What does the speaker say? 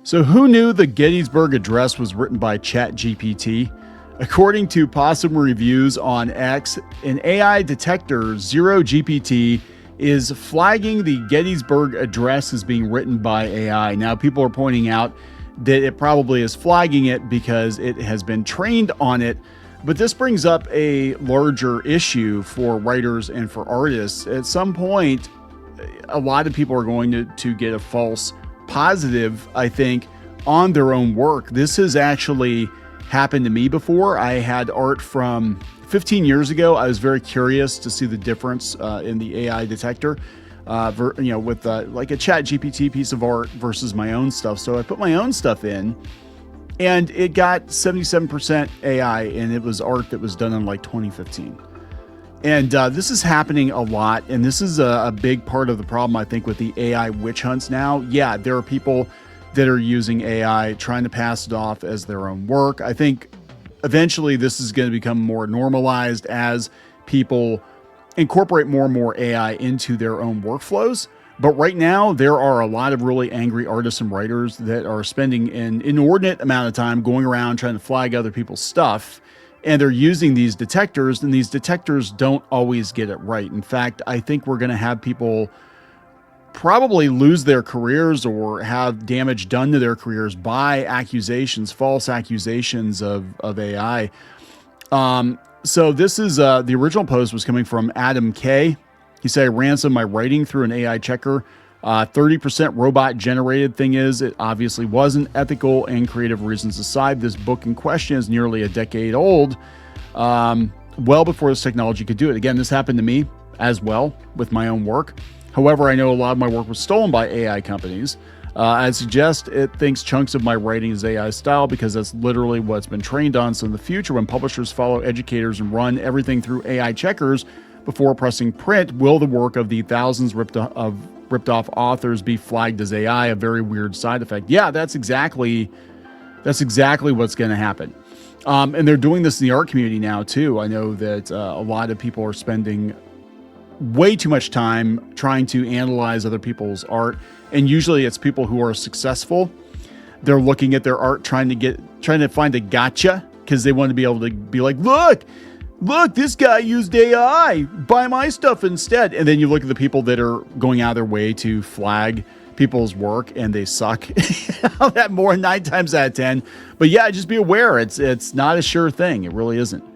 So who knew the Gettysburg Address was written by ChatGPT? According to Possum Reviews on X, an AI detector, ZeroGPT, is flagging the Gettysburg Address as being written by AI. Now, people are pointing out that it probably is flagging it because it has been trained on it. But this brings up a larger issue for writers and for artists. At some point, a lot of people are going to get a false positive, I think, on their own work. This has actually happened to me before. I had art from 15 years ago. I was very curious to see the difference in the AI detector, with like a ChatGPT piece of art versus my own stuff. So I put my own stuff in, and it got 77% AI, and it was art that was done in like 2015. And this is happening a lot, and this is a big part of the problem, I think, with the AI witch hunts now. Yeah, there are people that are using AI, trying to pass it off as their own work. I think eventually this is going to become more normalized as people incorporate more and more AI into their own workflows. But right now, there are a lot of really angry artists and writers that are spending an inordinate amount of time going around trying to flag other people's stuff. And they're using these detectors, and these detectors don't always get it right. In fact, I think we're going to have people probably lose their careers or have damage done to their careers by accusations, false accusations of AI. So this is the original post was coming from Adam K. He said, I ran some of my writing through an AI checker. 30% robot generated. Thing is, it obviously wasn't. Ethical and creative reasons aside, this book in question is nearly a decade old, well before this technology could do it. Again, this happened to me as well with my own work. However, I know a lot of my work was stolen by AI companies. I suggest it thinks chunks of my writing is AI style because that's literally what it's been trained on. So in the future, when publishers follow educators and run everything through AI checkers before pressing print, will the work of the thousands ripped off authors be flagged as AI? A very weird side effect. Yeah, that's exactly what's going to happen. And they're doing this in the art community now too. I know that a lot of people are spending way too much time trying to analyze other people's art. And usually it's people who are successful. They're looking at their art, trying to find a gotcha because they want to be able to be like, look, this guy used AI, buy my stuff instead. And then you look at the people that are going out of their way to flag people's work and they suck. That more 9 times out of 10. But yeah, just be aware. It's not a sure thing. It really isn't.